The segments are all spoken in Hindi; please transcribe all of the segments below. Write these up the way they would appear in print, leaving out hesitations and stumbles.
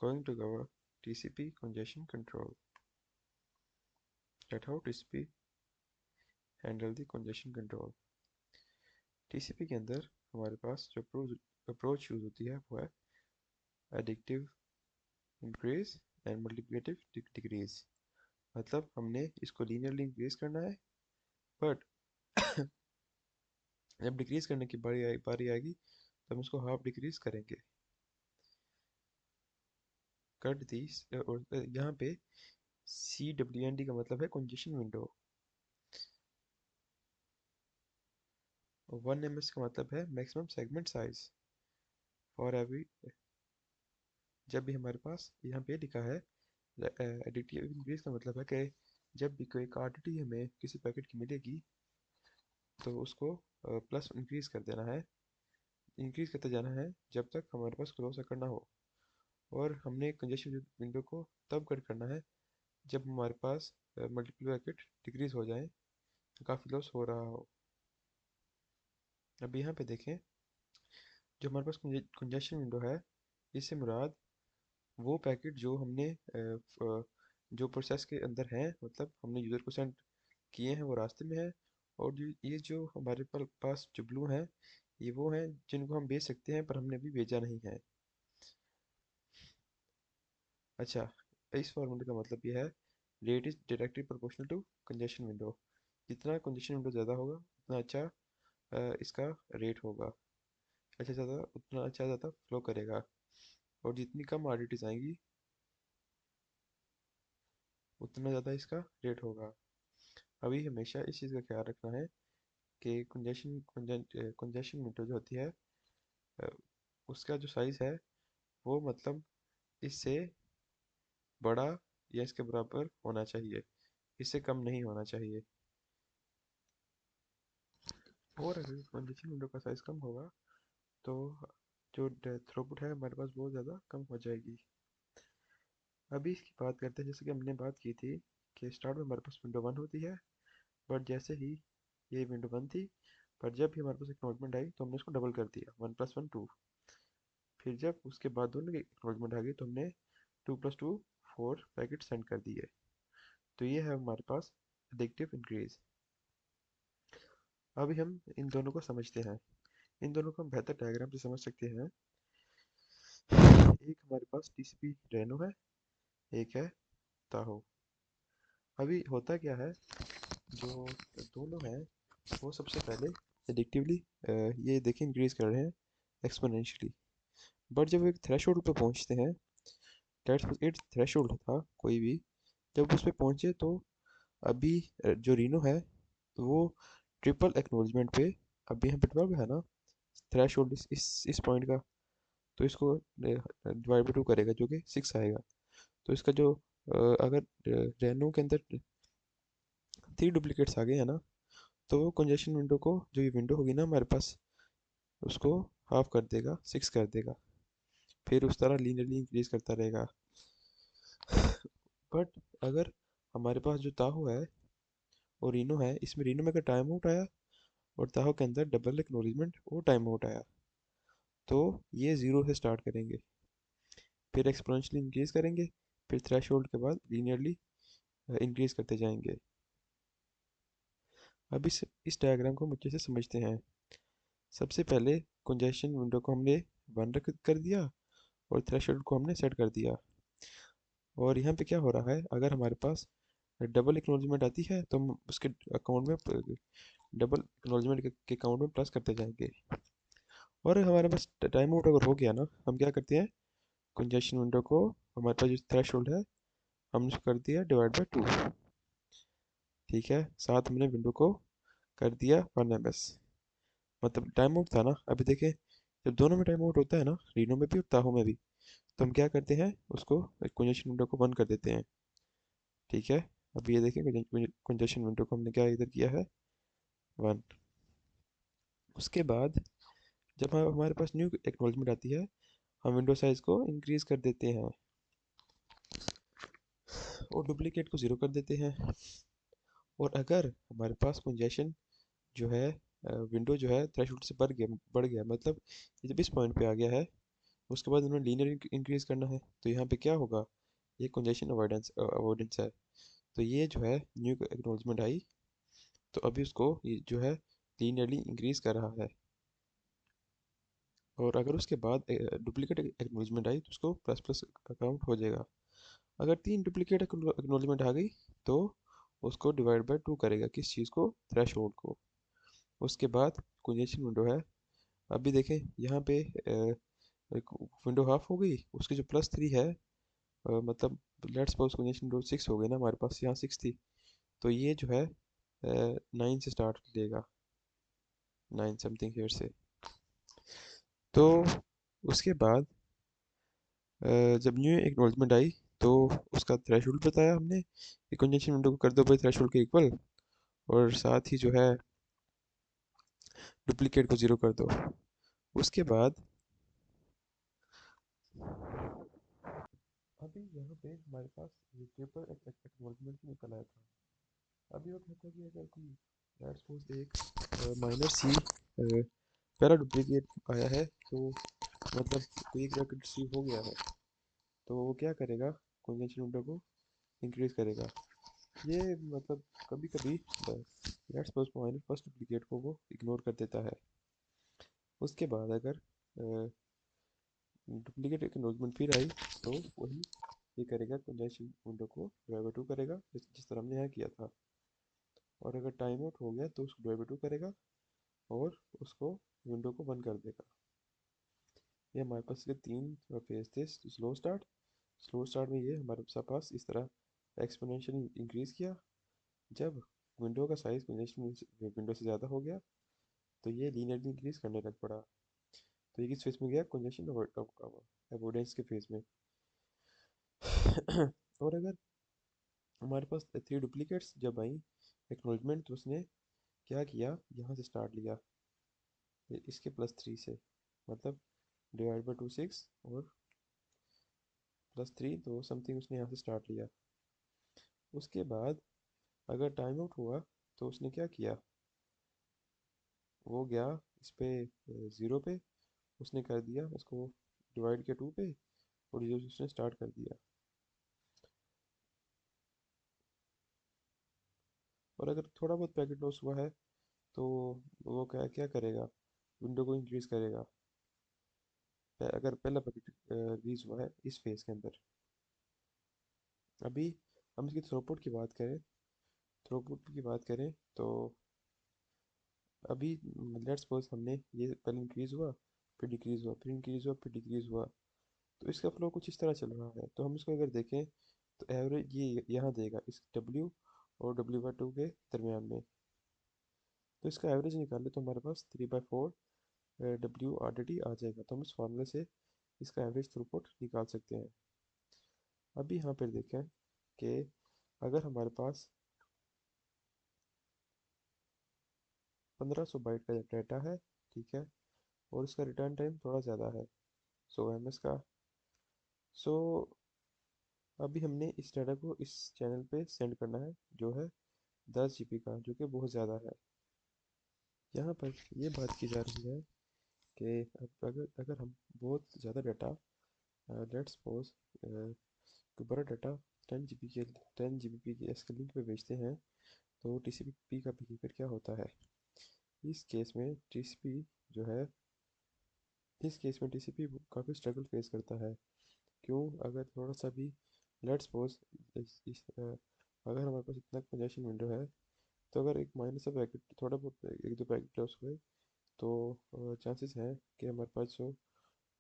Going to cover TCP congestion control. That how TCP handle the congestion control. TCP के अंदर हमारे पास जो अप्रोच यूज होती है वो है addictive increase and multiplicative decrease. मतलब हमने इसको लीनियरली इंक्रीज करना है, बट जब डिक्रीज करने की बारी आएगी तो हम इसको हाफ डिक्रीज करेंगे। कट दी, और यहाँ पे CWND का मतलब है कंजेशन विंडो, 1 ms का मतलब है maximum segment size for every. जब भी हमारे पास यहाँ पे लिखा है एडिटिव इंक्रीज का मतलब है कि जब भी कोई क्वांटिटी हमें किसी पैकेट की मिलेगी तो उसको प्लस इंक्रीज कर देना है, इंक्रीज करते जाना है जब तक हमारे पास क्लोज अकर ना हो। और हमने कंजेशन विंडो को तब कट करना है जब हमारे पास मल्टीपल पैकेट डिक्रीज हो जाए, काफ़ी लॉस हो रहा हो। अब यहाँ पे देखें, जो हमारे पास कंजेशन विंडो है, इससे मुराद वो पैकेट जो हमने जो प्रोसेस के अंदर हैं, मतलब हमने यूज़र को सेंड किए हैं वो रास्ते में है, और ये जो हमारे पास जो ब्लू हैं ये वो हैं जिनको हम भेज सकते हैं पर हमने अभी भेजा नहीं है। अच्छा, इस फॉर्मूले का मतलब ये है rate is directly proportional to congestion window. जितना कंजेशन विंडो ज़्यादा होगा उतना अच्छा इसका रेट होगा, अच्छा ज़्यादा उतना अच्छा ज़्यादा फ्लो करेगा, और जितनी कम आरडीटीज आएंगी उतना ज़्यादा इसका रेट होगा। अभी हमेशा इस चीज़ का ख्याल रखना है कि कंजेशन विंडो जो होती है अ, उसका जो साइज़ है वो मतलब इससे बड़ा या इसके बराबर होना चाहिए, इससे कम नहीं होना चाहिए। और अगर कंजेशन विंडो का साइज़ कम होगा तो जो थ्रूपुट है हमारे पास बहुत ज़्यादा कम हो जाएगी। अभी इसकी बात करते हैं, जैसे कि हमने बात की थी कि स्टार्ट में हमारे पास विंडो 1 होती है, बट जैसे ही ये विंडो 1 थी, पर जब भी हमारे पास एक्नॉलेजमेंट आई तो हमने इसको डबल कर दिया, 1+1 2। फिर जब उसके बाद दोनों की एक्नॉलेजमेंट आ गई तो हमने 2+2 4 पैकेट सेंड कर दिए। तो ये है हमारे पास एडिक्टिव इंक्रीज। अभी हम इन दोनों को समझते हैं, इन दोनों को हम बेहतर डायग्राम से समझ सकते हैं। एक हमारे पास TCP रेनो है, एक है ताहो। अभी होता क्या है, जो दोनों हैं वो सबसे पहले एडिक्टिवली ये देखें इंक्रीज कर रहे हैं एक्सपोनेंशियली, बट जब एक थ्रेशोल्ड पे पहुंचते हैं, लेट्स इट थ्रेशोल्ड था कोई भी, जब उस पे पहुंचे तो अभी जो रीनो है वो ट्रिपल एक्नॉलेजमेंट पे, अभी यहाँ पे 12 है ना थ्रेशोल्ड इस पॉइंट का, तो इसको डिवाइड बाई 2 करेगा जो कि 6 आएगा। तो इसका जो अगर रेनो के अंदर 3 डुप्लीकेट्स आ गए हैं ना, तो वो कंजेशन विंडो को, जो ये विंडो होगी ना हमारे पास, उसको हाफ कर देगा, 6 कर देगा, फिर उस तरह लीनियरली इंक्रीज करता रहेगा। बट अगर हमारे पास जो ताहो है और रीनो है, इसमें रीनो में अगर टाइम आउट आया और ताहो के अंदर डबल एक्नॉलेजमेंट और टाइम आउट आया, तो ये ज़ीरो से स्टार्ट करेंगे, फिर एक्सपोनेंशियली इंक्रीज करेंगे, फिर थ्रेशोल्ड के बाद लीनियरली इंक्रीज करते जाएंगे। अब इस डायग्राम को हम अच्छे से समझते हैं। सबसे पहले कंजेशन विंडो को हमने 1 कर दिया और थ्रेशोल्ड को हमने सेट कर दिया। और यहाँ पे क्या हो रहा है, अगर हमारे पास डबल एक्नॉलेजमेंट आती है तो हम उसके अकाउंट में डबल एक्नॉलेजमेंट के अकाउंट में प्लस करते जाएंगे। और हमारे पास टाइम आउट अगर हो गया ना, हम क्या करते हैं, कंजेशन विंडो को, हमारे पास जो थ्रेशोल्ड है हमने उसको कर दिया डिवाइड बाय 2। ठीक है, साथ हमने विंडो को कर दिया 1 ms, मतलब टाइम आउट था ना। अभी देखें, जब दोनों में टाइम आउट होता है ना, रीनो में भी और ताहो में भी, तो हम क्या करते हैं, उसको कंजेशन विंडो को 1 कर देते हैं। ठीक है, अब ये देखें कंजेशन विंडो को हमने क्या इधर किया है, 1। उसके बाद जब हमारे पास न्यू एक्नॉलेजमेंट आती है, हम विंडो साइज को इंक्रीज कर देते हैं और डुप्लीकेट को 0 कर देते हैं। और अगर हमारे पास कंजेशन जो है विंडो जो है थ्रेशोल्ड से बढ़ गया, मतलब ये जब इस पॉइंट पे आ गया है उसके बाद उन्हें लीनियर इंक्रीज करना है, तो यहाँ पे क्या होगा, ये कंजेशन अवॉइडेंस अवॉइडेंस है। तो ये जो है न्यू एक्नॉलेजमेंट आई, तो अभी उसको ये जो है लीनियरली इंक्रीज कर रहा है। और अगर उसके बाद डुप्लीकेट एक्नॉलेजमेंट आई तो उसको प्लस प्लस अकाउंट हो जाएगा। अगर 3 डुप्लीकेट एक्नॉलेजमेंट आ गई तो उसको डिवाइड बाय 2 करेगा, किस चीज़ को, थ्रेशोल्ड को। उसके बाद कंजेशन विंडो है, अभी देखें यहाँ पे विंडो हाफ हो गई, उसकी जो +3 है, मतलब लेट्स सपोज कंजेशन विंडो 6 हो गई ना, हमारे पास यहाँ 6 थी, तो ये जो है 9 से स्टार्ट लेगा, 9 समथिंग हेयर से। तो उसके बाद जब न्यू एक्नॉलेजमेंट आई तो उसका थ्रेशोल्ड बताया हमने कि कंजेशन विंडो को कर दो भाई थ्रेशोल्ड के इक्वल, और साथ ही जो है डुप्लीकेट को 0 कर दो। उसके बाद अभी यहाँ पे हमारे पास ये ट्रिपल एक्नॉलेजमेंट निकल आया था। अभी वो कहता है कि अगर कोई लेट्स सपोज एक माइनर सी पैरा डुप्लीकेट आया है, तो मतलब कोई एक ब्रैकेट सी हो गया है, तो वो क्या करेगा, कंजेशन विंडो को इंक्रीज करेगा। ये मतलब कभी कभी let's suppose minor first duplicate को वो इग्नोर कर देता है। उसके बाद अगर डुप्लीकेट एक्नॉलेजमेंट फिर आई तो वही ये करेगा, कंजेशन विंडो को डिवाइड बाय 2 करेगा, जिस तरह हमने यहाँ किया था। और अगर टाइम आउट हो गया तो उसको डिवाइड बाय 2 करेगा और उसको विंडो को बंद कर देगा। ये हमारे पास के 3 फेज थे। स्लो स्टार्ट में ये हमारे पास इस तरह एक्सपोनेंशियल इंक्रीज किया। जब विंडो का साइज कंजेशन विंडो से ज़्यादा हो गया तो ये लीनियरली इंक्रीज करने लग पड़ा। तो ये किस फेज में गया, कंजेशन अवॉइडेंस के फेज में। और अगर हमारे पास 3 डुप्लीकेट्स जब आई एक्नॉलेजमेंट, तो उसने क्या किया, यहाँ से स्टार्ट लिया, इसके +3 से, मतलब डिवाइड बाय 2 6 और +3, तो समथिंग उसने यहाँ से स्टार्ट लिया। उसके बाद अगर टाइम आउट हुआ तो उसने क्या किया, वो गया इस पे 0 पे, उसने कर दिया इसको डिवाइड किया 2 पे, और ये उसने स्टार्ट कर दिया। और अगर थोड़ा बहुत पैकेट लॉस हुआ है तो वो क्या क्या करेगा, विंडो को इंक्रीज करेगा। अगर पहला पैकेट रिलीज हुआ है इस फेज के अंदर। अभी हम इसकी थ्रूपुट की बात करें तो अभी लेट्स सपोज हमने ये पहले इंक्रीज हुआ, फिर डिक्रीज हुआ, फिर इंक्रीज हुआ, फिर डिक्रीज हुआ, तो इसका फ्लो कुछ इस तरह चल रहा है। तो हम इसको अगर देखें तो एवरेज ये यहाँ देगा इस W और W/2 के दरमियान में। तो इसका एवरेज निकाले तो हमारे पास 3/4 WRDT आ जाएगा। तो हम इस फार्मूले से इसका एवरेज थ्रूपुट निकाल सकते हैं। अभी यहाँ पर देखें कि अगर हमारे पास 1500 बाइट का डाटा है, ठीक है, और इसका रिटर्न टाइम थोड़ा ज़्यादा है 100 ms का। सो अभी हमने इस डाटा को इस चैनल पे सेंड करना है, जो है 10 GB का, जो कि बहुत ज़्यादा है। यहाँ पर ये बात की जा रही है कि अब अगर अगर हम बहुत ज़्यादा डाटा लेट्स सपोज कोई बड़ा डाटा 10 GB की एस के लिंक पे भेजते हैं, तो TCP का बिहेवियर क्या होता है। इस केस में TCP जो है इस केस में TCP काफ़ी स्ट्रगल फेस करता है। क्यों, अगर थोड़ा सा भी लेट्स सपोज अगर हमारे पास इतना कंजेशन विंडो है, तो अगर एक माइनस सा पैकेट थोड़ा बहुत एक दो पैकेट लॉस हुए तो चांसेस हैं कि हमारे पास जो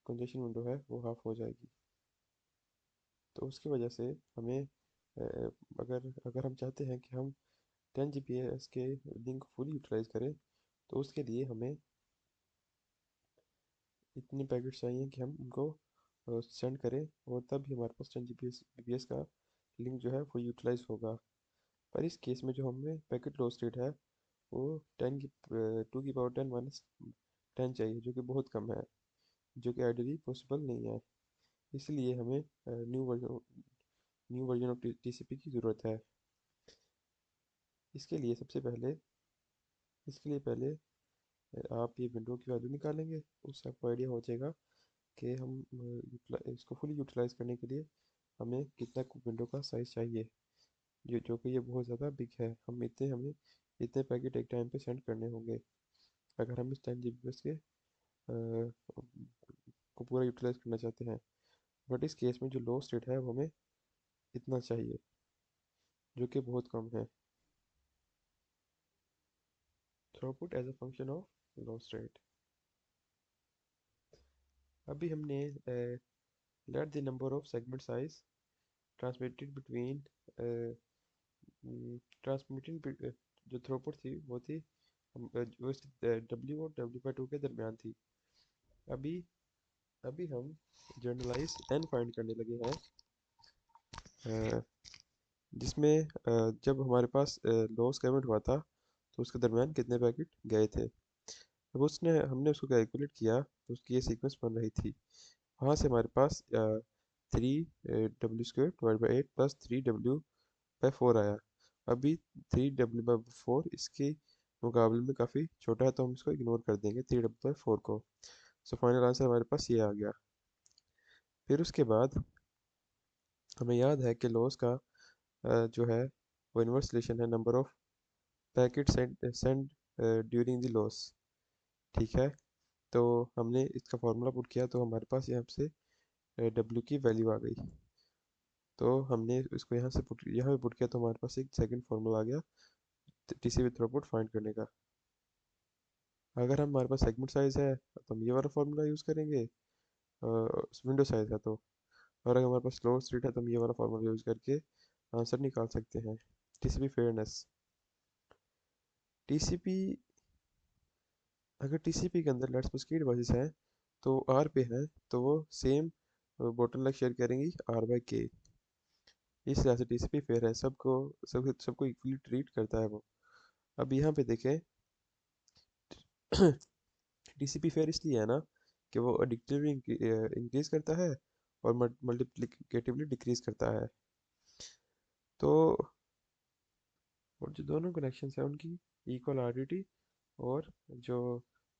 कंजेशन विंडो है वो हाफ हो जाएगी। तो उसकी वजह से हमें अगर अगर हम चाहते हैं कि हम 10 Gbps के लिंक फुली यूटिलाइज करें, तो उसके लिए हमें इतने पैकेट चाहिए कि हम उनको सेंड करें, और तब भी हमारे पास 10 Gbps का लिंक जो है वो यूटिलाइज होगा। पर इस केस में जो हमें पैकेट लॉस रेट है वो 2 की पावर 10 - 10 चाहिए, जो कि बहुत कम है, जो कि आइडियली पॉसिबल नहीं है। इसलिए हमें न्यू वर्जन ऑफ TCP की ज़रूरत है। इसके लिए सबसे पहले इसके लिए पहले आप ये विंडो की वैल्यू निकालेंगे, उससे आपको आइडिया हो जाएगा कि हम इसको फुली यूटिलाइज करने के लिए हमें कितना विंडो का साइज़ चाहिए, जो कि ये बहुत ज़्यादा बिग है। हमें इतने पैकेट एक टाइम पे सेंड करने होंगे अगर हम इस 10 GB के को पूरा यूटिलाइज करना चाहते हैं। बट इस केस में जो लो स्टेट है वो हमें इतना चाहिए, जो कि बहुत कम है। Throughput as a function of low state. अभी हमने let the number of segment size transmitted between transmitting जो थ्रूपुट थी वो थी वो W और W/2 के दरमियान थी। अभी अभी हम जनरलाइज n फाइंड करने लगे हैं, अ, जिसमें जब हमारे पास लॉस कैबिनेट हुआ था तो उसके दरमियान कितने पैकेट गए थे। अब उसने हमने उसको कैलकुलेट किया तो उसकी ये सीक्वेंस बन रही थी। वहाँ से हमारे पास 3W² / 8 प्लस 3W/4 आया। अभी 3W/4 इसके मुकाबले में काफ़ी छोटा है, तो हम इसको इग्नोर कर देंगे 3W/4 को। सो फाइनल आंसर हमारे पास ये आ गया। फिर उसके बाद हमें याद है कि लॉस का जो है वो इन्वर्स रिलेशन है number of packet send during the loss. ठीक है, तो हमने इसका फार्मूला पुट किया तो हमारे पास यहाँ से W की वैल्यू आ गई। तो हमने इसको यहाँ पे पुट किया तो हमारे पास एक सेकंड फार्मूला आ गया TCP थ्रूपुट फाइंड करने का। अगर हमारे पास सेगमेंट साइज है तो हम ये वाला फार्मूला यूज़ करेंगे, विंडो साइज है तो। और अगर हमारे पास स्लो स्ट्रीट है तो हम ये वाला फार्मूला यूज़ करके आंसर निकाल सकते हैं। TCP fairness. TCP अगर TCP के अंदर लेट्स सपोज की डिवाइसेस हैं तो R पे हैं तो वो सेम बोटलनेक शेयर करेंगी R/K। इस तरह से TCP फेयर है, सबको इक्वली ट्रीट करता है वो। अब यहाँ पे देखें TCP फेयर इसलिए है ना कि वो एडिक्टिवली इंक्रीज करता है और मल्टीप्लिकेटिवली डिक्रीज करता है। तो और जो दोनों कनेक्शंस हैं उनकी इक्वल RDT और जो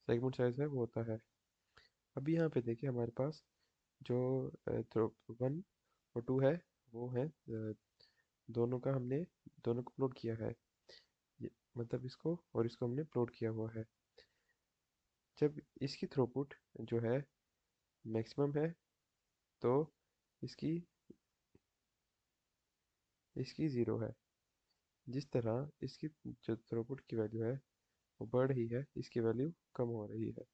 सेगमेंट साइज है वो होता है। अभी यहाँ पे देखिए हमारे पास जो 1 और 2 है वो है दोनों का हमने दोनों को प्लॉट किया है। मतलब इसको और इसको हमने प्लॉट किया हुआ है। जब इसकी थ्रूपुट जो है मैक्सिमम है तो इसकी इसकी ज़ीरो है। जिस तरह इसकी जो थ्रूपुट की वैल्यू है वो बढ़ रही है, इसकी वैल्यू कम हो रही है।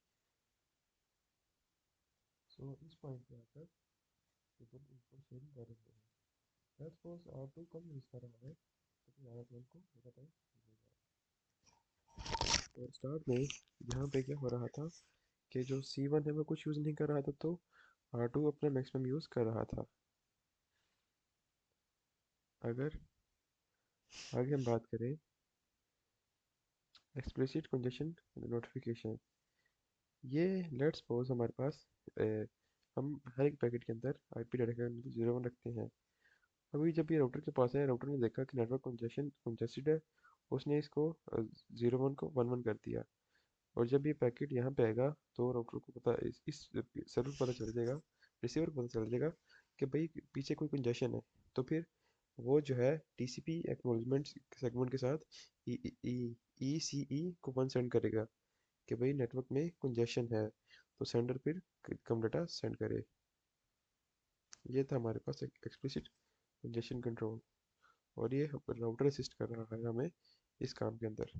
सो इस पॉइंट पे आकर थ्रूपुट इसको शेयरिंग कर रहे हैं। Let's suppose R2 come use कर रहा है तो फिर R1 को ज़्यादा टाइम मिलेगा। तो स्टार्ट में यहाँ पे क्या हो रहा था कि जो C1 है वो कुछ यूज़ नहीं कर रहा था, तो R2 अपना मैक्सिमम यूज़ कर रहा था। अगर आगे हम बात करें एक्सप्लिसिट कंजेशन नोटिफिकेशन, ये लेट्स सपोज हमारे पास हम हर एक पैकेट के अंदर IP डाटा का 0 1 रखते हैं। अभी जब ये राउटर के पास है, राउटर ने देखा कि नेटवर्क कंजेस्टेड है, उसने इसको 0 1 को 1 1 कर दिया। और जब ये पैकेट यहाँ पे आएगा तो राउटर को पता इस सर्वर को पता चल जाएगा, रिसीवर को पता चल जाएगा कि भाई पीछे कोई कंजेशन है। तो फिर वो जो है TCP एक्नॉलेजमेंट सेगमेंट के साथ ECE को 1 सेंड करेगा कि भाई नेटवर्क में कंजेशन है, तो सेंडर फिर कम डाटा सेंड करे। ये था हमारे पास एक एक्सप्लिसिट कंजेशन कंट्रोल, और ये राउटर असिस्ट कर रहा है हमें इस काम के अंदर।